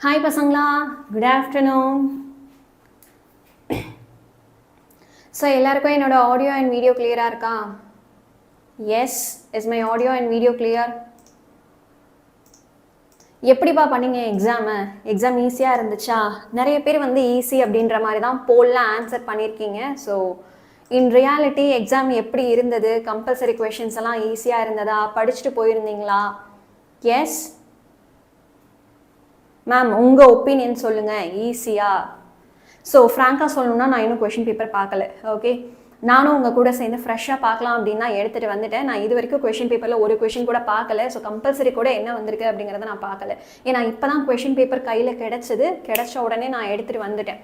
Hi பசங்களா, good afternoon. So எல்லாருக்கும் என்னோட ஆடியோ அண்ட் வீடியோ கிளியராக இருக்கா? Yes, is my audio and video clear? எப்படிப்பா பண்ணீங்க எக்ஸாம் ஈஸியாக இருந்துச்சா? நிறைய பேர் வந்து ஈஸி அப்படின்ற மாதிரி தான் போலில் ஆன்சர் பண்ணியிருக்கீங்க. ஸோ இன் ரியாலிட்டி எக்ஸாம் எப்படி இருந்தது? கம்பல்சரி கொஷின்ஸ் எல்லாம் ஈஸியாக இருந்ததா? படிச்சுட்டு போயிருந்தீங்களா? எஸ் மேம், உங்கள் ஒப்பீனியன் சொல்லுங்கள். ஈஸியா? ஸோ ஃப்ராங்காக சொல்லணும்னா நான் இன்னும் கொஷின் பேப்பர் பார்க்கல. ஓகே, நானும் உங்கள் கூட சேர்ந்து ஃப்ரெஷ்ஷாக பார்க்கலாம் அப்படின்னு எடுத்துகிட்டு வந்துட்டேன். நான் இது வரைக்கும் கொஷின் பேப்பரில் ஒரு கொஷின் கூட பார்க்கல. ஸோ கம்பல்சரி கூட என்ன வந்திருக்கு அப்படிங்கிறத நான் பார்க்கல. ஏன்னா இப்போ தான் கொஷின் பேப்பர் கையில் கிடைச்ச உடனே நான் எடுத்துகிட்டு வந்துட்டேன்.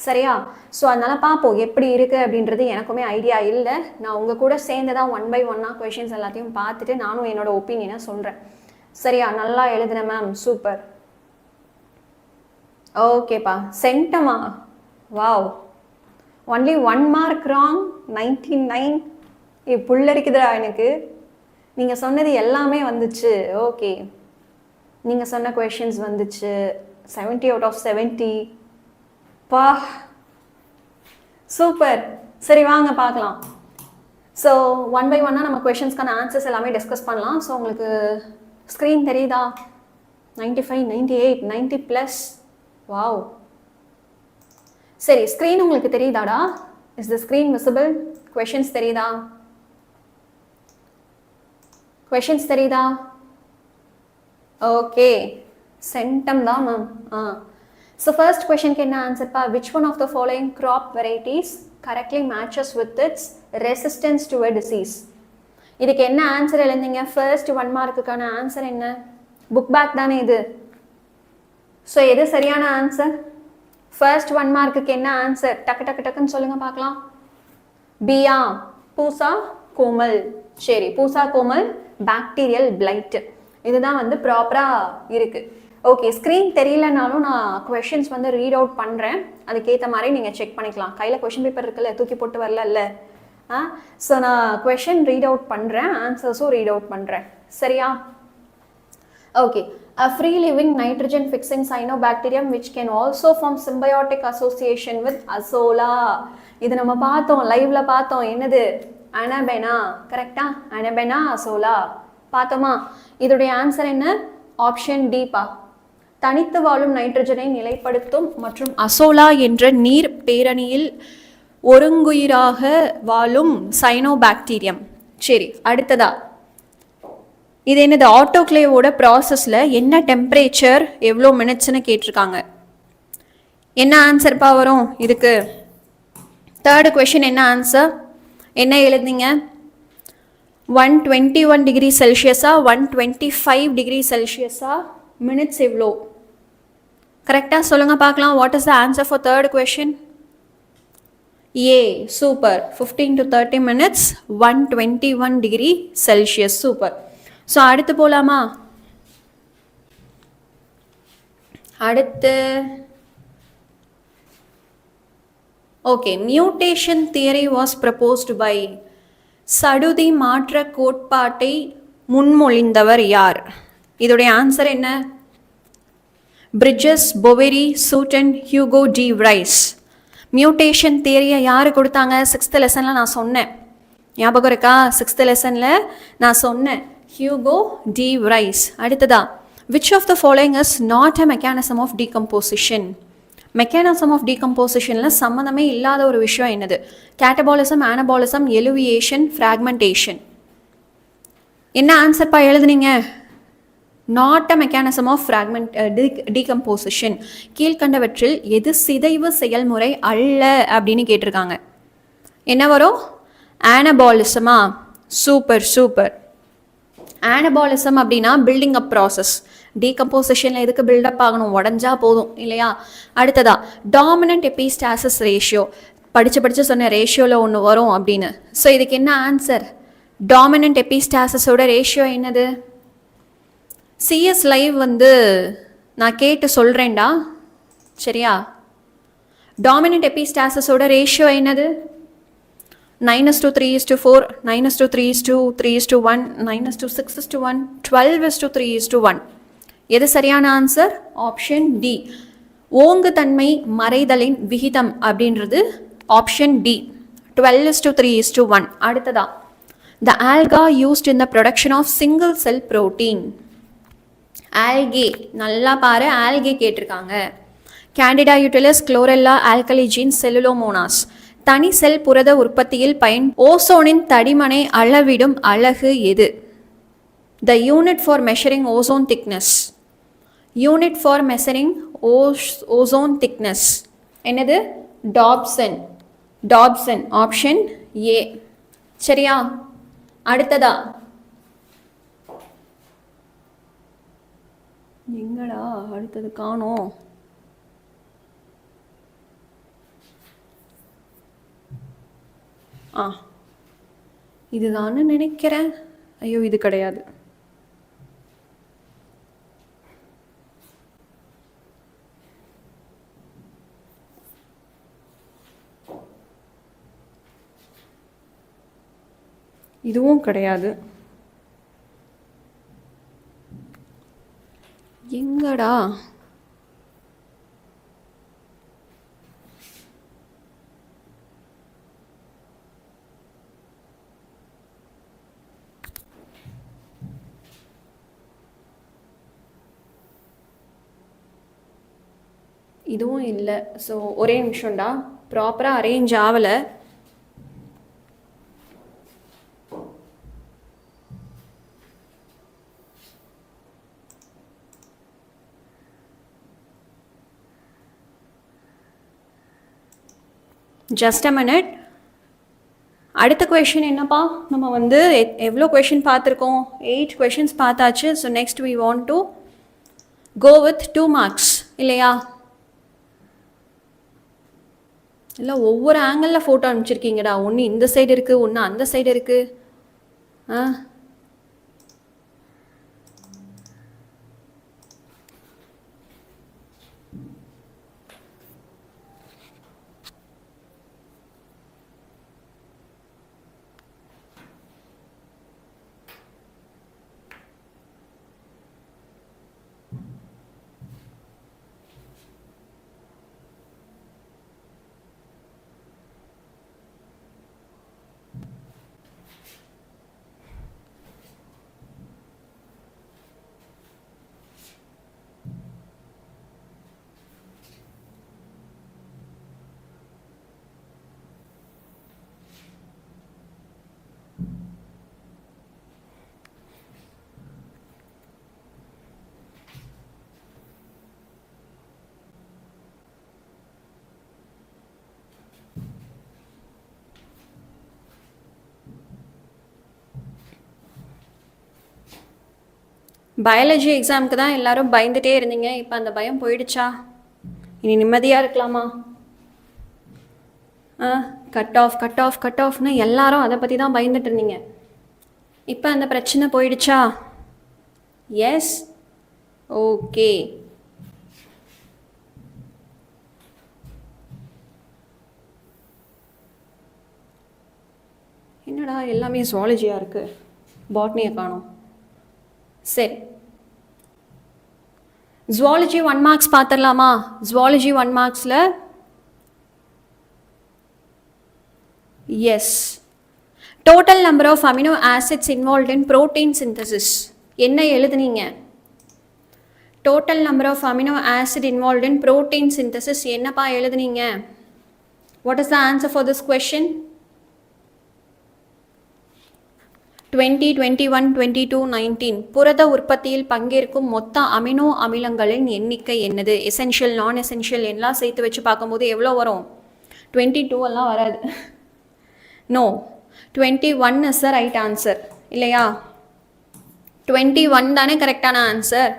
சரியா? ஸோ அதனால் பார்ப்போம் எப்படி இருக்குது அப்படின்றது. எனக்குமே ஐடியா இல்லை. நான் உங்கள் கூட சேர்ந்து தான் 1 by 1 கொஷின்ஸ் எல்லாத்தையும் பார்த்துட்டு நானும் என்னோடய ஒப்பீனியனை சொல்கிறேன். சரியா? நல்லா எழுதுனேன் மேம், சூப்பர். ஓகேப்பா, சென்டமா? Wow, only 1 mark wrong, 99. புள்ள இருக்குதுடா எனக்கு. நீங்கள் சொன்னது எல்லாமே வந்துச்சு. ஓகே, நீங்கள் சொன்ன கொஷின்ஸ் வந்துச்சு. 70 out of 70. பா, சூப்பர். சரி வாங்க பார்க்கலாம். ஸோ 1 by 1 நம்ம கொஷின்ஸ்க்கான ஆன்சர்ஸ் எல்லாமே டிஸ்கஸ் பண்ணலாம். ஸோ உங்களுக்கு ஸ்க்ரீன் தெரியுதா? 95, 98, 90+. வாவ், சரி ஸ்க்ரீன் உங்களுக்கு தெரியுதாடா? Is the screen visible? Questions தெரியுதா? கொஷின்ஸ் தெரியுதா? ஓகே, சென்டம் தான் மேம். ஸோ ஃபர்ஸ்ட் கொஷனுக்கு என்ன ஆன்சர்ப்பா? Which one of the following crop varieties correctly matches with its resistance to a disease? இதுக்கு என்ன ஆன்சர் எழுந்தீங்க? ஃபர்ஸ்ட் 1 markக்கான ஆன்சர் என்ன? புக் பேக் தானே இது. ஸோ எது சரியான ஆன்சர்? ஃபர்ஸ்ட் 1 markக்கு என்ன ஆன்சர்? டக்குன்னு சொல்லுங்க பார்க்கலாம். பியா, பூசா கோமல். சரி, பூசா கோமல் பாக்டீரியல் பிளைட். இதுதான் வந்து ப்ராப்பராக இருக்குது. ஓகே, ஸ்க்ரீன் தெரியலனாலும் நான் கொஷின்ஸ் வந்து ரீட் அவுட் பண்ணுறேன். அதுக்கேற்ற மாதிரி நீங்கள் செக் பண்ணிக்கலாம். கையில் கொஷின் பேப்பர் இருக்குல்ல, தூக்கி போட்டு வரல. ஸோ நான் கொஷின் ரீட் அவுட் பண்ணுறேன், ஆன்சர்ஸும் ரீட் அவுட் பண்ணுறேன். சரியா? Okay, a free living nitrogen fixing cyanobacterium which can also form symbiotic association with azolla. இது நம்ம பார்த்தோம், லைவ்ல பார்த்தோம். என்னது? அனபெனா. கரெக்டா? அனபெனா அசோலா பார்த்தோமா? இதோடைய ஆன்சர் என்ன? ஆப்ஷன் டி பா. தனித்து வாழும் நைட்ரஜனை நிலைப்படுத்தும் மற்றும் அசோலா என்ற நீர் பேரணியில் ஒருங்குயிராக வாழும் சைனோபாக்டீரியம். சரி, அடுத்ததா இது என்னது? ஆட்டோக்ளேவோட ப்ராசஸில் என்ன டெம்பரேச்சர் எவ்வளோ மினிட்ஸ்னு கேட்டிருக்காங்க. என்ன ஆன்சர்ப்பா வரும் இதுக்கு? தேர்டு கொஷின் என்ன ஆன்சர்? என்ன எழுதிங்க? 121 டிகிரி செல்சியஸா 125 டிகிரி செல்சியஸா? மினிட்ஸ் எவ்வளோ? கரெக்டாக சொல்லுங்கள் பார்க்கலாம். What is the answer for third question? ஏ, super. 15 to 30 minutes, 121 degree Celsius. Super. So அடுத்து போகலாமா? அடுத்து okay, mutation theory was proposed by. சடுதி மாற்ற கோட்பாட்டை முன்மொழிந்தவர் யார்? இதோடைய ஆன்சர் என்ன? Bridges, Boveri, Sutton, Hugo de Vries. Mutation தியரியை யார் கொடுத்தாங்க? 6th லெசனில் நான் சொன்னேன். ஞாபகம் இருக்கா? 6th லெசனில் நான் சொன்னேன். Hugo de Vries. அடுத்ததா, which of the following is not a mechanism of decomposition? Mechanism of டீகம்போசிஷனில் சம்மந்தமே இல்லாத ஒரு விஷயம் என்னது? Catabolism, anabolism, eluviation, fragmentation. என்ன ஆன்சர்ப்பா எழுதுனீங்க? Not a mechanism of decomposition. கீழ்கண்டவற்றில் எது சிதைவு செயல்முறை அல்ல அப்படின்னு கேட்டிருக்காங்க. என்ன வரும்? ஆனபாலிசமா? Super super. ஆனபாலிசம் அப்படின்னா பில்டிங் அப் ப்ராசஸ். டீகம்போசிஷனில் எதுக்கு பில்டப் ஆகணும்? உடஞ்சா போதும் இல்லையா? அடுத்ததா, டாமினன்ட் எபிஸ்டாசிஸ் ரேஷியோ. படித்து சொன்ன ரேஷியோவில் ஒன்று வரும் அப்படின்னு. ஸோ இதுக்கு என்ன ஆன்சர்? டாமினன்ட் எபிஸ்டாசிஸோட ரேஷியோ என்னது? சிஎஸ் லைவ் வந்து நான் கேட்டு சொல்கிறேன்டா. சரியா? டாமினன்ட் எபிஸ்டாசிஸோட ரேஷியோ என்னது? 9:3:4, 9:3:3:1, 9:6:1, 12:3:1. எது சரியான ஆன்சர்? Option D. ஓங்குதன்மை மறைதலின் விகிதம் அப்படின்றது ஆப்ஷன் டி, 12:3:1. அடுத்ததா, the alga used in the production of single cell protein. algae, நல்லா பாரு, algae கேட்டிருக்காங்க. Candida utilis, chlorella, alkaligenes, cellulomonas. தனி செல் புரத உற்பத்தியில் ஓசோனின் தடிமனை அளவிடும் அலகு எது? The unit for measuring ozone thickness. Unit for measuring ozone thickness என்னது? டாப்சன். Dobson, option A. சரியா? அடுத்ததா, எங்கடா அடுத்தது காணோம். இதுதான்னு நினைக்கிறேன். ஐயோ, இது கிடையாது. இதுவும் கிடையாது. எங்கடா? இதுவும் இல்லை. ஸோ ஒரே நிமிஷம்டா, ப்ராப்பராக அரேஞ்ச் ஆகலை. Just a minute. அடுத்த கொஷின் என்னப்பா? நம்ம வந்து எவ்வளோ கொஷின் பார்த்துருக்கோம்? 8 கொஷின்ஸ் பார்த்தாச்சு. So next we want to go with 2 marks இல்லையா? இல்லை, ஒவ்வொரு ஆங்கிளில் ஃபோட்டோ அனுப்பிச்சிருக்கீங்கடா. ஒன்று இந்த சைடு இருக்குது, ஒன்று அந்த சைடு இருக்குது. பயாலஜி எக்ஸாமுக்கு தான் எல்லாரும் பயந்துட்டே இருந்தீங்க. இப்போ அந்த பயம் போயிடுச்சா? இனி நிம்மதியாக இருக்கலாமா? Cut off cut off cut ஆஃப்னு எல்லாரும் அதை பற்றி தான் பயந்துட்டு இருந்தீங்க. இப்போ அந்த பிரச்சனை போயிடுச்சா? Yes, okay. என்னடா எல்லாமே ஜுவாலஜியாக இருக்குது, பாட்னியை காணோம். சரி, ஜுவாலஜி 1 மார்க்ஸ் பார்த்துடலாமா? ஜுவாலஜி 1 மார்க்ஸில் yes, total number of amino acids involved in protein synthesis. என்ன எழுதுனீங்க? Total number of amino acid involved in protein synthesis என்னப்பா எழுதுனீங்க? What is the answer for this question? 20, 21, 22, 19. புரத உற்பத்தியில் பங்கேற்கும் மொத்த அமினோ அமிலங்களின் எண்ணிக்கை என்னது? எசென்ஷியல், நான் எசென்ஷியல் எல்லாம் சேர்த்து வச்சு பார்க்கும்போது எவ்வளோ வரும்? 22 எல்லாம் வராது. No, 21 is the right answer இல்லையா? 21 தானே கரெக்டான ஆன்சர்.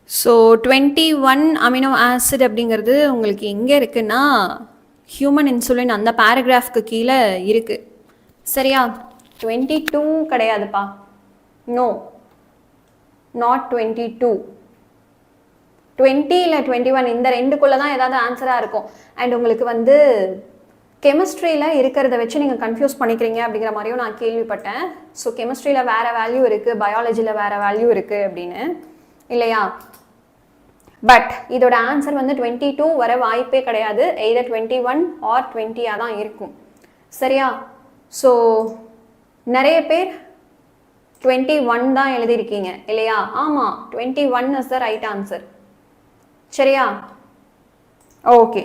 ஸோ 21 அமினோ ஆசிட் அப்படிங்கிறது உங்களுக்கு எங்கே இருக்குன்னா ஹியூமன் இன்சுலின் அந்த பேராகிராஃப்க்கு கீழே இருக்குது. சரியா? 22 கிடையாதுப்பா. No, not 22. 20 இல்லை 21 இந்த ரெண்டுக்குள்ளே தான் ஏதாவது ஆன்சராக இருக்கும். அண்ட் உங்களுக்கு வந்து கெமிஸ்ட்ரியில் இருக்கிறத வச்சு நீங்கள் கன்ஃபியூஸ் பண்ணிக்கிறீங்க அப்படிங்கிற மாதிரியும் நான் கேள்விப்பட்டேன். ஸோ கெமிஸ்ட்ரியில் வேறு வேல்யூ இருக்குது, பயாலஜியில் வேறு வேல்யூ இருக்குது அப்படின்னு இல்லையா? பட் இதோட ஆன்சர் வந்து 22 வர வாய்ப்பே கிடையாது. எய்தர் 21 ஆர் 20 தான் இருக்கும். சரியா? ஸோ நிறைய பேர் 21 தான் எழுதியிருக்கீங்க இல்லையா? ஆமாம், 21 இஸ் த ரைட் ஆன்சர். சரியா? ஓகே.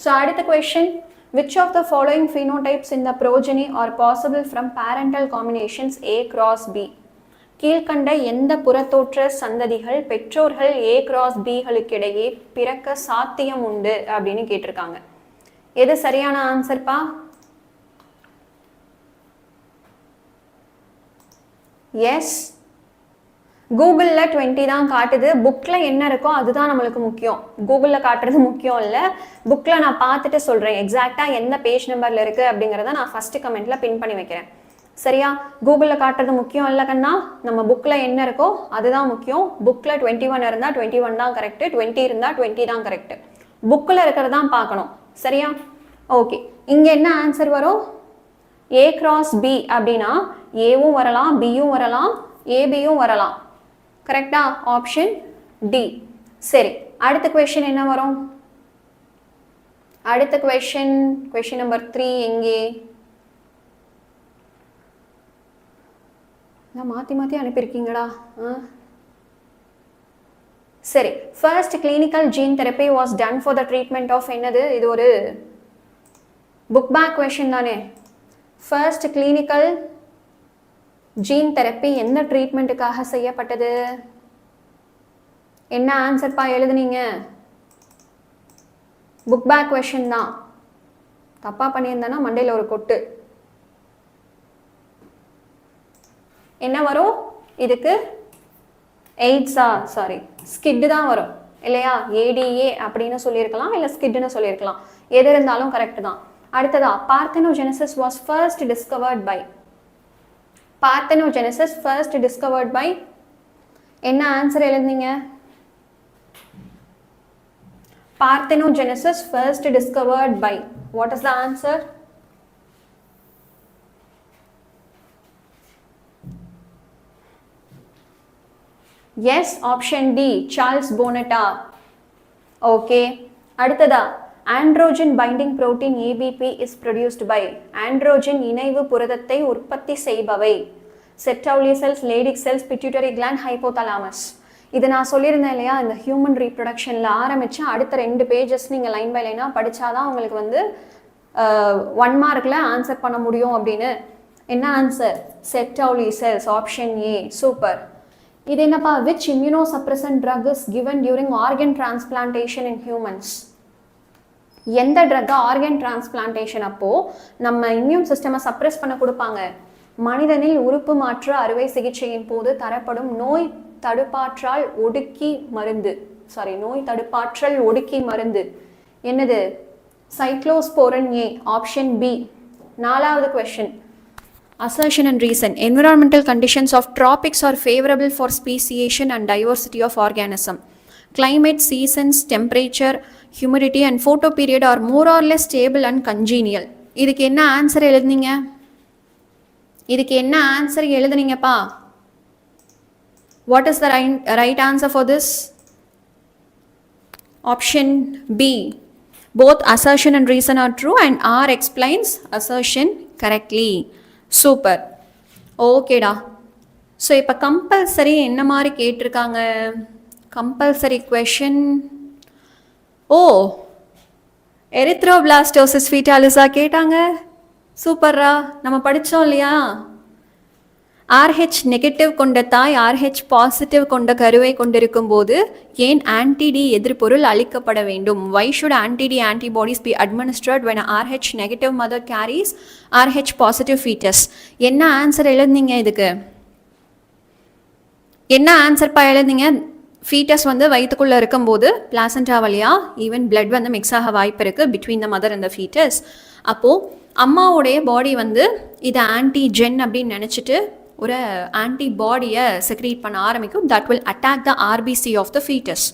ஸோ அடுத்த question, which of the following phenotypes in the progeny are possible from parental combinations A cross B? கீழ்கண்ட எந்த புறத்தோற்ற சந்ததிகள் பெற்றோர்கள் A cross B களுக்கிடையே பிறக்க சாத்தியம் உண்டு அப்படின்னு கேட்டிருக்காங்க. எது சரியான ஆன்சர்ப்பா? எஸ். கூகுளில் 20 தான் காட்டுது. புக்கில் என்ன இருக்கோ அதுதான் நம்மளுக்கு முக்கியம். கூகுளில் காட்டுறது முக்கியம் இல்லை. புக்கில் நான் பார்த்துட்டு சொல்கிறேன் எக்ஸாக்டாக எந்த பேஜ் நம்பரில் இருக்குது அப்படிங்கிறத நான் ஃபஸ்ட்டு கமெண்ட்டில் பின் பண்ணி வைக்கிறேன். சரியா? கூகுளில் காட்டுறது முக்கியம் இல்லை கண்ணா, நம்ம புக்கில் என்ன இருக்கோ அதுதான் முக்கியம். புக்கில் 21 இருந்தால் 21 தான் கரெக்டு, 20 இருந்தால் 20 தான் கரெக்டு. புக்கில் இருக்கிறது தான் பார்க்கணும். சரியா? ஓகே. இங்கே என்ன ஆன்சர் வரும்? A cross B அப்படின்னா ஏவும் வரலாம், பியும் வரலாம், ஏபியும் வரலாம். கரெக்டா? Option D. சரி, அடுத்த கொஸ்டின் என்ன வரும்? அடுத்த கொஸ்டின் நம்பர் 3 எங்கே? மாற்றி மாற்றி அனுப்பியிருக்கீங்கடா. சரி, first clinical gene therapy was done for the treatment of என்னது? இது ஒரு புக் பேக் கொஸ்டின் தானே. ஃபர்ஸ்ட் கிளினிக்கல் ஜீன் தெரப்பி எந்த ட்ரீட்மெண்ட்டுக்காக செய்யப்பட்டது? என்ன ஆன்சர்ப்பா எழுதுனீங்க? புக் பேக் கொஸ்டின் தான். தப்பாக பண்ணியிருந்தேன்னா மண்டையில் ஒரு கொட்டு. என்ன வரும் இதுக்கு? ஸ்கிட் தான் வரும் இல்லையா? ஏடிஏ அப்படின்னு சொல்லியிருக்கலாம், இல்லை ஸ்கிட்னு சொல்லியிருக்கலாம். எது இருந்தாலும் கரெக்ட் தான். அடுத்ததா, parthenogenesis was first discovered by. parthenogenesis first discovered by என்ன answer எழுதுனீங்க? parthenogenesis first discovered by, what is the answer? yes, option D, Charles Bonetta. okay. அடுத்ததா, androgen binding protein ABP is produced by. androgen இணைவு புரதத்தை உற்பத்தி செய்பவை Sertoli cells, Leydig cells, pituitary gland, hypothalamus. இது நான் சொல்லியிருந்தேன் இல்லையா, இந்த ஹியூமன் ரீப்ரொடக்ஷனில் ஆரம்பித்து அடுத்த 2 பேஜஸ் நீங்கள் லைன் பை லைனாக படித்தாதான் உங்களுக்கு வந்து 1 மார்க்கில் ஆன்சர் பண்ண முடியும் அப்படின்னு. என்ன ஆன்சர்? Sertoli cells, option A. Super. இது என்னப்பா? which immunosuppressant drug is given during organ transplantation in humans? எந்த ட்ரக்கை ஆர்கன் டிரான்ஸ்பிளான்டேஷன் அப்போது நம்ம இம்யூன் சிஸ்டமை சப்ரெஸ் பண்ண கொடுப்பாங்க? மனிதனில் உறுப்பு மாற்று அறுவை சிகிச்சையின் போது தரப்படும் நோய் தடுப்பாற்றல் ஒடுக்கி மருந்து என்னது? Cyclosporin A, option B. 4வது question, assertion and reason. Environmental conditions of tropics are favorable for speciation and diversity of organism. Climate, seasons, temperature, humidity and photo period are more or less stable and congenial. இதுக்கு என்ன answer எழுதுனீங்க? எழுதுனீங்கப்பா? What is the right answer for this? Option B. Both assertion and reason are true and R explains assertion correctly. Super. ஓகேடா. So இப்போ compulsory என்ன மாதிரி கேட்டிருக்காங்க? Compulsory question, erythroblastosis ஃபீட்டாலிஸா கேட்டாங்க. சூப்பர்ரா. நம்ம படித்தோம் இல்லையா? RH நெகட்டிவ் கொண்ட தாய் RH பாசிட்டிவ் கொண்ட கருவை கொண்டிருக்கும் போது ஏன் ஆன்டிடி எதிர்பொருள் அளிக்கப்பட வேண்டும்? Why should anti-D antibodies be administered when RH negative mother carries RH positive fetus? என்ன ஆன்சர் எழுதுனீங்க? இதுக்கு என்ன ஆன்சர்ப்பா எழுதுனீங்க? ஃபீட்டஸ் வந்து வயிற்றுக்குள்ளே இருக்கும்போது பிளாசண்டா வழியாக ஈவன் பிளட் வந்து மிக்ஸ் ஆக வாய்ப்பு இருக்குது between the mother and the foetus. அப்போது அம்மாவுடைய பாடி வந்து இதை ஆன்டிஜென் அப்படின்னு நினச்சிட்டு ஒரு ஆன்டிபாடியை செக்ரீட் பண்ண ஆரம்பிக்கும். That will attack the RBC of the foetus.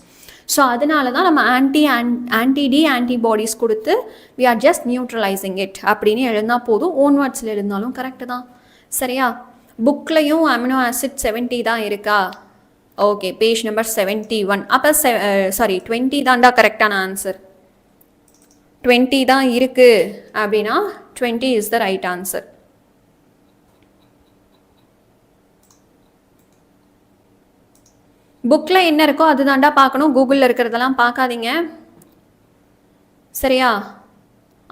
So அதனால தான் நம்ம ஆன்டிடி ஆன்டிபாடிஸ் கொடுத்து we are just neutralising it அப்படின்னு எழுந்தால் போதும். ஓன் வேர்ட்ஸில் இருந்தாலும் கரெக்டு தான். சரியா? புக்லையும் அமினோ ஆசிட் 70 தான் இருக்கா? Okay, page number 71. அப்போ 20 தான்டா கரெக்டான ஆன்சர். 20 தான் இருக்குது அப்படின்னா 20 இஸ் த ரைட் ஆன்சர். புக்கில் என்ன இருக்கோ அது தாண்டா பார்க்கணும், கூகுளில் இருக்கிறதெல்லாம் பார்க்காதீங்க. சரியா?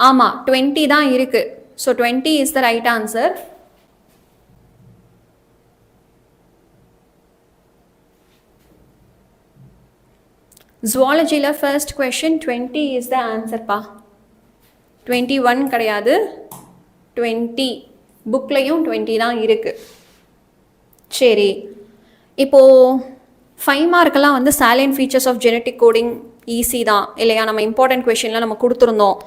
ஆமாம், 20 தான் இருக்குது. So 20 is the right answer. ஜுவாலஜியில் ஃபர்ஸ்ட் கொஷின் 20 இஸ் த ஆன்சர்ப்பா. 21 கிடையாது, 20. புக்லையும் 20 தான் இருக்குது. சரி, இப்போது 5 மார்க்கெல்லாம் வந்து salient features of genetic coding easy தான் இல்லையா? நம்ம இம்பார்ட்டன்ட் கொஷின்லாம் நம்ம கொடுத்துருந்தோம்.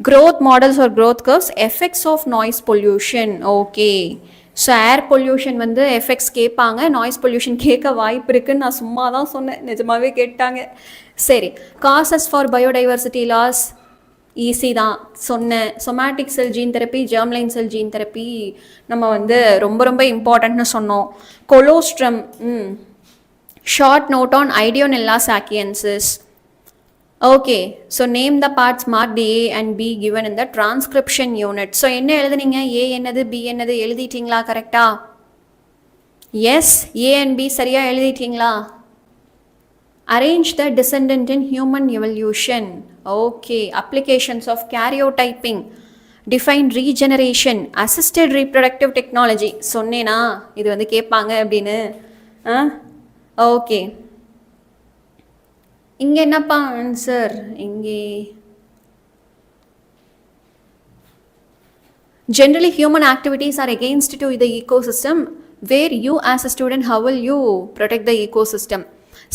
growth models or growth curves, effects of noise pollution. Okay, so air pollution வந்து எஃபெக்ட்ஸ் கேட்பாங்க, நாய்ஸ் பொல்யூஷன் கேட்க வாய்ப்பு இருக்குன்னு நான் சும்மா தான் சொன்னேன், நிஜமாகவே கேட்டாங்க. சரி, causes for biodiversity loss easy தான் சொன்னேன். Somatic cell gene therapy, germline cell gene therapy நம்ம வந்து ரொம்ப ரொம்ப இம்பார்ட்டன்ட்னு சொன்னோம். Colostrum, short note on Ideonella sakaiensis. Okay, so name the parts marked A and B given in the transcription unit. So என்ன எழுதுனீங்க? ஏ என்னது, பி என்னது எழுதிட்டீங்களா? கரெக்டா? எஸ், ஏ அண்ட் பி சரியாக எழுதிட்டீங்களா? Arrange the descendant in human evolution. Okay, applications of karyotyping, define regeneration, assisted reproductive technology. சொன்னேனா இது வந்து கேட்பாங்க அப்படின்னு? ஓகே, இங்கே என்னப்பா ஆன்சர்? இங்கே generally human activities are against to the ecosystem, where you as a student, how will you protect the ecosystem?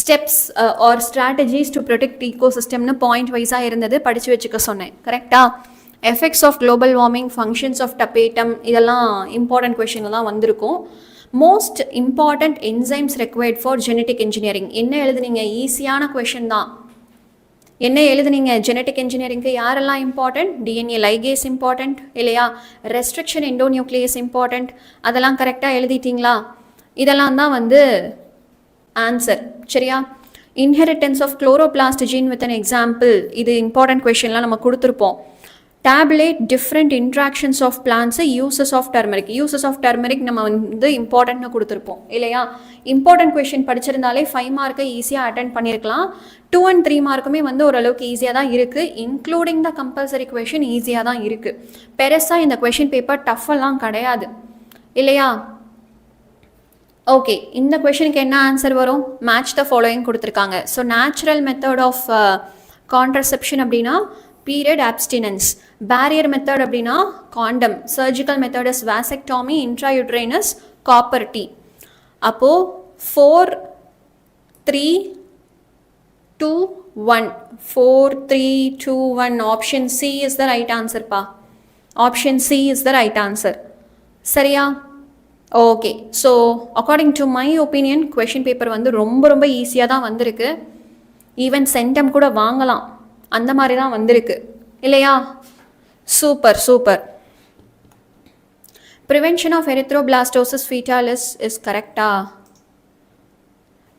Steps or strategies to protect ecosystem னு point வைஸாக இருந்தது, படித்து வச்சுக்க சொன்னேன். கரெக்டா? Effects of global warming, functions of tapetum, இதெல்லாம் important question தான் வந்திருக்கும். Most important enzymes required for genetic engineering. என்ன எழுதுனீங்க? ஈஸியான கொஷின் தான். என்ன எழுதுனீங்க? ஜெனட்டிக் இன்ஜினியரிங்க்கு யாரெல்லாம் இம்பார்ட்டன்ட்? டிஎன்ஏ லைகேஸ் இம்பார்ட்டன்ட் இல்லையா? Restriction endonuclease important. அதெல்லாம் கரெக்டாக எழுதிட்டீங்களா? இதெல்லாம் தான் வந்து ஆன்சர். சரியா? Inheritance of chloroplast gene with an example, இது இம்பார்ட்டன்ட் கொஷின்லாம் நம்ம கொடுத்துருப்போம். டேப்லேட் different interactions of plants, uses of turmeric. Uses of turmeric நம்ம வந்து இம்பார்ட்டன்ட்னு கொடுத்துருப்போம் இல்லையா? இம்பார்ட்டன்ட் கொஷின் படிச்சிருந்தாலே 5 மார்க்கை ஈஸியாக அட்டென்ட் பண்ணியிருக்கலாம். 2 and 3 மார்க்குமே வந்து ஓரளவுக்கு ஈஸியாக தான் இருக்குது. இன்க்ளூடிங் த கம்பல்சரி கொஷின் ஈஸியாக தான் இருக்குது. பெருசாக இந்த கொஷின் பேப்பர் டஃபெல்லாம் கிடையாது இல்லையா? ஓகே, இந்த கொஷனுக்கு என்ன ஆன்சர் வரும்? மேட்ச் த ஃபாலோயிங் கொடுத்துருக்காங்க. So natural method of contraception அப்படின்னா பீரியட் அப்ஸ்டினன்ஸ். பேரியர் மெத்தட் அப்படின்னா condom. Surgical method is vasectomy. Intrauterine copper T. அப்போது 4 3 2 1 4 3 2 1 option C is the right answer பா. Option C is the right answer. சரியா? Okay, so according to my opinion question paper வந்து ரொம்ப ரொம்ப ஈஸியாக தான் வந்திருக்கு. ஈவன் சென்டம் கூட வாங்கலாம், அந்த மாதிரி தான் வந்திருக்கு இல்லையா? Super super. Prevention of erythroblastosis fetalis is கரெக்டா?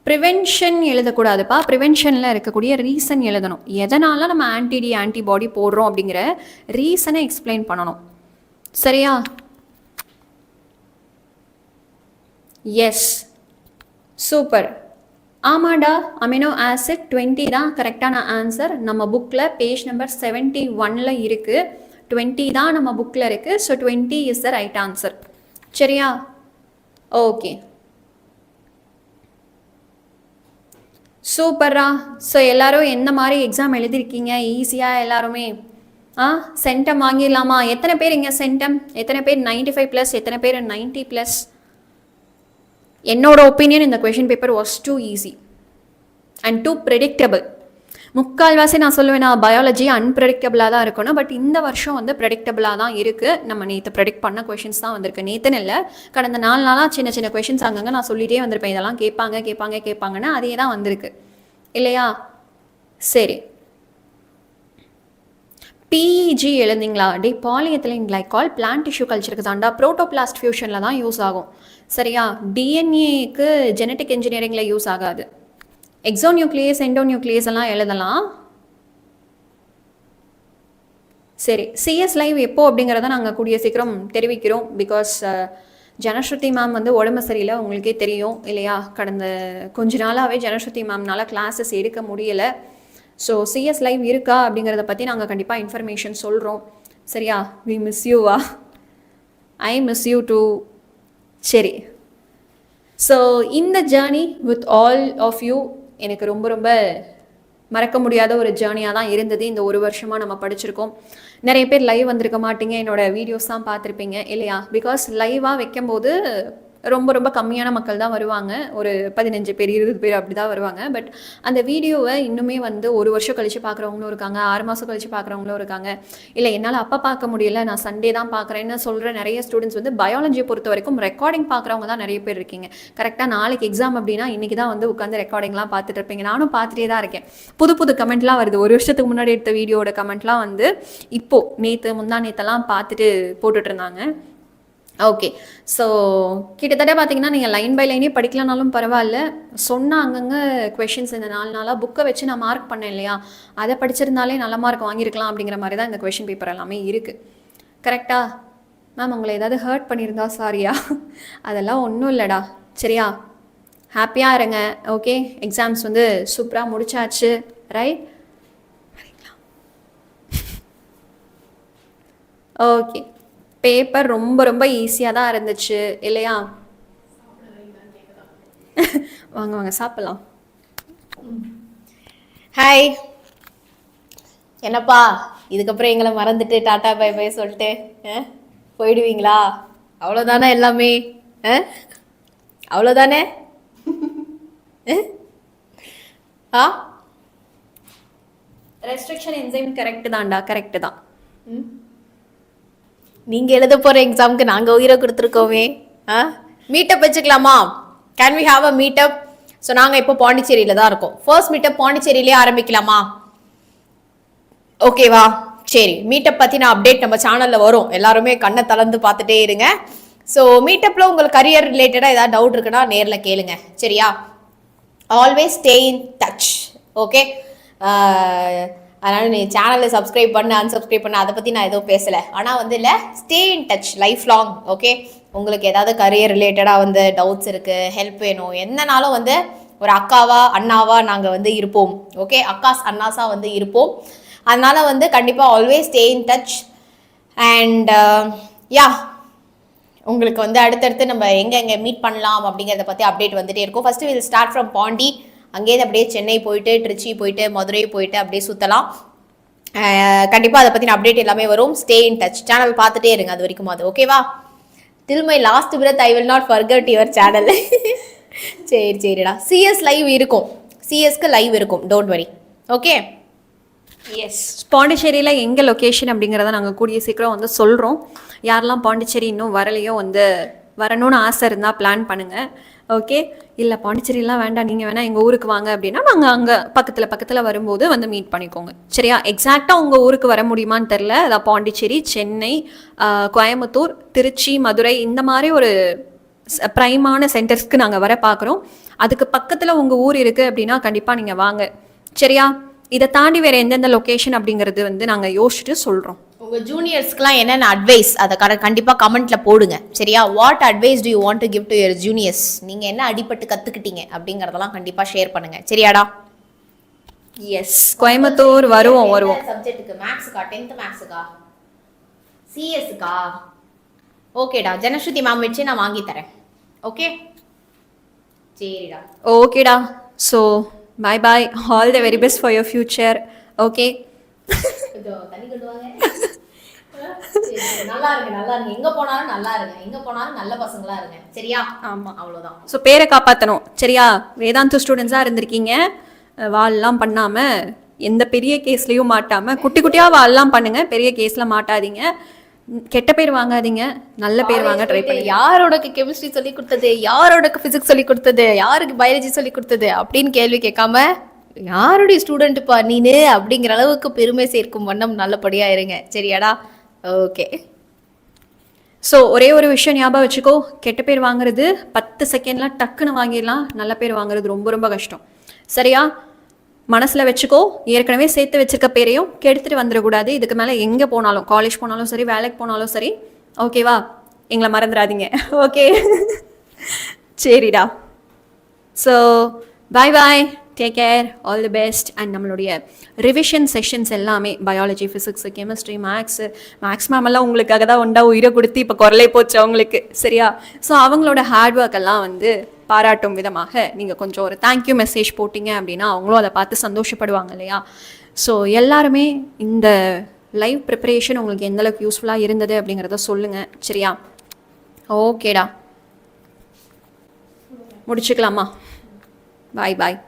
ப்ரிவென்ஷன் எழுதக்கூடாதுப்பா, ப்ரிவென்ஷனில் இருக்கக்கூடிய ரீசன் எழுதணும். எதனால நம்ம ஆன்டிபாடி போடுறோம் அப்படிங்கிற ரீசனை எக்ஸ்பிளைன் பண்ணணும். சரியா? Yes, super. ஆமாடா, அமினோ ஆசிட் 20 தான் கரெக்டான ஆன்சர். நம்ம புக்கில் பேஜ் நம்பர் 71 இருக்குது. 20 தான் நம்ம புக்கில் இருக்குது. So 20 is the right answer. சரியா? ஓகே, சூப்பர்ரா. ஸோ எல்லோரும் எந்த மாதிரி எக்ஸாம் எழுதிருக்கீங்க? ஈஸியாக எல்லாருமே சென்டம் வாங்கிடலாமா? எத்தனை பேர் இங்கே சென்டம்? எத்தனை பேர் 95+? எத்தனை பேர் 90+? என்னோட ஒப்பீனியன் இந்த question paper was too easy and too predictable. முக்கால்வாசி நான் சொல்லுவேன், நான் பயாலஜி அன்பிரடிக்டபிளாக தான் இருக்கணும். பட் இந்த வருஷம் வந்து ப்ரெடிக்டபிளாக தான் இருக்குது. நம்ம நேற்று ப்ரெடிக்ட் பண்ண கொஷின்ஸ் தான் வந்திருக்கு. நேற்றுன்னு இல்லை, கடந்த 4 நாளாக சின்ன சின்ன கொஷின்ஸ் அங்கங்கே நான் சொல்லிகிட்டே வந்திருப்பேன், இதெல்லாம் கேட்பாங்கன்னு. அதே தான் வந்திருக்கு இல்லையா? சரி, பிஇஜி எழுதிங்களா? பாலிஎத்திலீன் கிளைகால் பிளான்ட் டிஷ்யூ கல்ச்சருக்கு தாண்டா புரோட்டோபிளாஸ்ட் ஃபியூஷனில் தான் யூஸ் ஆகும். சரியா? டிஎன்ஏக்கு ஜெனட்டிக் இன்ஜினியரிங்கில் யூஸ் ஆகாது. எக்ஸோநியூக்ளியஸ் எண்டோநியூக்ளியஸ் எல்லாம் எழுதலாம். சரி, சிஎஸ் லைவ் எப்போ அப்படிங்கிறத நாங்கள் கூடிய சீக்கிரம் தெரிவிக்கிறோம். பிகாஸ் ஜனஸ்ருதி மேம் வந்து உடம்பு சரியில்லை, உங்களுக்கே தெரியும் இல்லையா? கடந்த கொஞ்ச நாளாகவே ஜனஸ்ருதி மேம்னால கிளாஸஸ் எடுக்க முடியலை. ஸோ சிஎஸ் லைவ் இருக்கா அப்படிங்கிறத பற்றி நாங்கள் கண்டிப்பாக இன்ஃபர்மேஷன் சொல்கிறோம். சரியா? வி மிஸ் யூவா? I miss you too. சரி, ஸோ இந்த journey with all of you எனக்கு ரொம்ப ரொம்ப மறக்க முடியாத ஒரு ஜேர்னியாக தான் இருந்தது. இந்த ஒரு வருஷமாக நம்ம படிச்சிருக்கோம். நிறைய பேர் லைவ் வந்திருக்க மாட்டீங்க, என்னோடய வீடியோஸ் தான் பார்த்துருப்பீங்க இல்லையா? பிகாஸ் லைவாக வைக்கும்போது ரொம்ப ரொம்ப கம்மியான மக்கள் தான் வருவாங்க. ஒரு 15 பேர் 20 பேர் அப்படி தான் வருவாங்க. பட் அந்த வீடியோவை இன்னுமே வந்து ஒரு வருஷம் கழித்து பார்க்குறவங்களும் இருக்காங்க, 6 மாதம் கழித்து பார்க்குறவங்களும் இருக்காங்க. இல்லை என்னால் அப்போ பார்க்க முடியல, நான் சண்டே தான் பார்க்குறேன்னு சொல்கிற நிறைய ஸ்டூடெண்ட்ஸ் வந்து பயாலஜியை பொறுத்த வரைக்கும் ரெக்கார்டிங் பார்க்குறவங்க தான் நிறைய பேர் இருக்கீங்க. கரெக்டாக நாளைக்கு எக்ஸாம் அப்படின்னா இன்றைக்கி தான் வந்து உட்காந்து ரெக்கார்டிங்லாம் பார்த்துட்டு இருப்பீங்க. நானும் பார்த்துட்டே தான் இருக்கேன். புது புது கமெண்ட்லாம் வருது. ஒரு வருஷத்துக்கு முன்னாடி எடுத்த வீடியோட கமெண்ட்லாம் வந்து இப்போது நேற்று நேற்றெல்லாம் பார்த்துட்டு போட்டுட்டு இருந்தாங்க. ஓகே, ஸோ கிட்டத்தட்ட பார்த்தீங்கன்னா நீங்கள் லைன் பை லைனே படிக்கலனாலும் பரவாயில்ல, சொன்ன அங்கங்கே கொஷின்ஸ் இந்த 4 நாளாக புக்கை வச்சு நான் மார்க் பண்ணேன் இல்லையா? அதை படிச்சிருந்தாலே நல்ல மார்க் வாங்கியிருக்கலாம் அப்படிங்கிற மாதிரி தான் இந்த கொஷின் பேப்பர் எல்லாமே இருக்குது. கரெக்டாக மேம்? உங்களை ஏதாவது ஹர்ட் பண்ணியிருந்தா சாரியா? அதெல்லாம் ஒன்றும் இல்லைடா. சரியா? ஹாப்பியாக இருங்க. ஓகே, எக்ஸாம்ஸ் வந்து சூப்பராக முடிச்சாச்சு. ரைட்? ஓகே, பேப்பர் ரொம்ப ரொம்ப ஈஸியாக தான் இருந்துச்சு இல்லையா? வாங்க வாங்க சாப்பிடலாம். ஹாய், என்னப்பா இதுக்கப்புறம் எங்களை மறந்துட்டு டாட்டா பை பை சொல்லிட்டு போயிடுவீங்களா? அவ்வளோதானே எல்லாமே? அவ்வளோதானே? ரெஸ்ட்ரிக்ஷன் என்சைம் கரெக்டு தான்டா, கரெக்டு தான். நீங்கள் எழுத போகிற எக்ஸாமுக்கு நாங்கள் உயிரை கொடுத்துருக்கோமே. மீட்டப் வச்சுக்கலாமா? Can we have a meetup? So நாங்கள் இப்போ பாண்டிச்சேரியில் தான் இருக்கோம். ஃபர்ஸ்ட் மீட்டப் பாண்டிச்சேரியிலே ஆரம்பிக்கலாமா? ஓகேவா? சரி, மீட்டப் பற்றி நான் அப்டேட் நம்ம சேனலில் வரும். எல்லாருமே கண்ணை தளர்ந்து பார்த்துட்டே இருங்க. ஸோ மீட்டப்பில் உங்களுக்கு கரியர் ரிலேட்டடாக ஏதாவது டவுட் இருக்குன்னா நேரில் கேளுங்க. சரியா? Always stay in touch. Okay, அதனால் நீ சேனலை சப்ஸ்கிரைப் பண்ணு, அன்சப்ஸ்கிரைப் பண்ணு, அதை பற்றி நான் எதுவும் பேசலை. ஆனால் வந்து இல்லை, stay in touch life long. Okay, உங்களுக்கு ஏதாவது கரியர் ரிலேட்டடாக வந்து டவுட்ஸ் இருக்குது, ஹெல்ப் வேணும், என்னன்னாலும் வந்து ஒரு அக்காவா அண்ணாவா நாங்கள் வந்து இருப்போம். ஓகே, அக்காஸ் அண்ணாஸாக வந்து இருப்போம். அதனால் வந்து கண்டிப்பாக always stay in touch. And yeah, உங்களுக்கு வந்து அடுத்தடுத்து நம்ம எங்கே மீட் பண்ணலாம் அப்படிங்கிறத பற்றி அப்டேட் வந்துகிட்டே இருக்கும். First will start from Pondy, அங்கேயிருந்து அப்படியே சென்னை போயிட்டு, திருச்சி போயிட்டு, மதுரை போயிட்டு அப்படியே சுற்றலாம். கண்டிப்பாக அதை பற்றின அப்டேட் எல்லாமே வரும். Stay in touch. சேனல் பார்த்துட்டே இருங்க அது வரைக்கும். அது ஓகேவா? Till my last breath I will not forget your channel. சரிடா, சிஎஸ் லைவ் இருக்கும், சிஎஸ்க்கு லைவ் இருக்கும், டோன்ட் வரி. Okay, yes. பாண்டிச்சேரியில் எங்கள் லொக்கேஷன் அப்படிங்கிறத நாங்கள் கூடிய சீக்கிரம் வந்து சொல்கிறோம். யாரெல்லாம் பாண்டிச்சேரி இன்னும் வரலையோ வந்து வரணும்னு ஆசை இருந்தால் பிளான் பண்ணுங்கள். ஓகே, இல்லை பாண்டிச்சேரிலாம் வேண்டாம், நீங்கள் வேணால் எங்கள் ஊருக்கு வாங்க அப்படின்னா நாங்கள் அங்கே பக்கத்தில் வரும்போது வந்து மீட் பண்ணிக்கோங்க. சரியா? எக்ஸாக்டாக உங்கள் ஊருக்கு வர முடியுமான்னு தெரில. அதான் பாண்டிச்சேரி, சென்னை, கோயம்புத்தூர், திருச்சி, மதுரை இந்த மாதிரி ஒரு ப்ரைமான சென்டர்ஸ்க்கு நாங்கள் வர பார்க்குறோம். அதுக்கு பக்கத்தில் உங்கள் ஊர் இருக்குது அப்படின்னா கண்டிப்பாக நீங்கள் வாங்க. சரியா? இதை தாண்டி வேறு எந்தெந்த லொக்கேஷன் அப்படிங்கிறது வந்து நாங்கள் யோசிச்சுட்டு சொல்கிறோம். உங்கள் ஜூனியர்ஸ்க்குலாம் என்னென்ன அட்வைஸ் அதை கண்டிப்பாக கமெண்ட்டில் போடுங்க. சரியா? What advice to you want to give to your juniors? நீங்கள் என்ன அடிபட்டு கற்றுக்கிட்டீங்க அப்படிங்கிறதெல்லாம் கண்டிப்பாக ஷேர் பண்ணுங்கள். சரியாடா? எஸ், கோயம்புத்தூர் வருவோம். சப்ஜெக்ட்டுக்கு மேக்ஸுக்கா? 10th மேக்ஸுக்கா? சிஎஸ்க்கா? ஓகேடா, ஜனஸ்ருதி மேம் வச்சு நான் வாங்கி தரேன். ஓகே, சரிடா. ஓகேடா, so bye bye, all the very best for your future. Okay, தண்ணி கொண்டுவாங்க. நல்லா இருங்க, எங்க போனாலும் நல்லா இருங்க, எங்க போனாலும் நல்ல பசங்களா இருங்க. சரியா? ஆமா, அவ்வளவுதான். ஸோ பேரை காப்பாற்றணும். சரியா? வேதாந்து ஸ்டூடெண்ட்ஸாக இருந்திருக்கீங்க, வால்லாம் பண்ணாமல் எந்த பெரிய கேஸ்லேயும் மாட்டாமல் குட்டி குட்டியாக வாழலாம் பண்ணுங்கள், பெரிய கேஸில் மாட்டாதீங்க, கெட்ட பேர் வாங்காதீங்க, நல்ல பேர் வாங்க ட்ரை பண்ணி. யாரோடக்கு கெமிஸ்ட்ரி சொல்லி கொடுத்தது, யாரோடக்கு ஃபிசிக்ஸ் சொல்லி கொடுத்தது, யாருக்கு பயாலஜி சொல்லி கொடுத்தது அப்படின்னு கேள்வி கேட்காம யாருடைய ஸ்டூடெண்ட்டுப்பா நீனு அப்படிங்கிற அளவுக்கு பெருமை சேர்க்கும் வண்ணம் நல்லபடியாக இருங்க. சரியாடா? ஓகே. ஸோ ஒரே ஒரு விஷயம் ஞாபகம் வச்சுக்கோ, கெட்ட பேர் வாங்குறது 10 செகண்ட்லாம் டக்குன்னு வாங்கிடலாம், நல்ல பேர் வாங்குறது ரொம்ப ரொம்ப கஷ்டம். சரியா? மனசில் வச்சுக்கோ, ஏற்கனவே சேர்த்து வச்சிருக்க பேரையும் கெடுத்துட்டு வந்துடக்கூடாது. இதுக்கு மேலே எங்கே போனாலும், காலேஜ் போனாலும் சரி, வேலைக்கு போனாலும் சரி, ஓகேவா? எங்களை மறந்துடாதீங்க. ஓகே, சரிடா. So bye bye, take care, all the best. And நம்மளுடைய ரிவிஷன் செஷன்ஸ் எல்லாமே பயாலஜி, ஃபிசிக்ஸு, கெமிஸ்ட்ரி, மேக்ஸ் மேமெல்லாம் உங்களுக்காக தான் உண்டா உயிரை கொடுத்து இப்போ குரலே போச்சு அவங்களுக்கு. சரியா? ஸோ அவங்களோட ஹார்ட் ஒர்க் எல்லாம் வந்து பாராட்டும் விதமாக நீங்கள் கொஞ்சம் ஒரு தேங்க்யூ மெசேஜ் போட்டிங்க அப்படின்னா அவங்களும் அதை பார்த்து சந்தோஷப்படுவாங்க இல்லையா? ஸோ எல்லாருமே இந்த லைவ் ப்ரிப்பரேஷன் உங்களுக்கு எந்தளவுக்கு யூஸ்ஃபுல்லாக இருந்தது அப்படிங்கிறத சொல்லுங்கள். சரியா? ஓகேடா, முடிச்சுக்கலாமா? பாய் பாய்.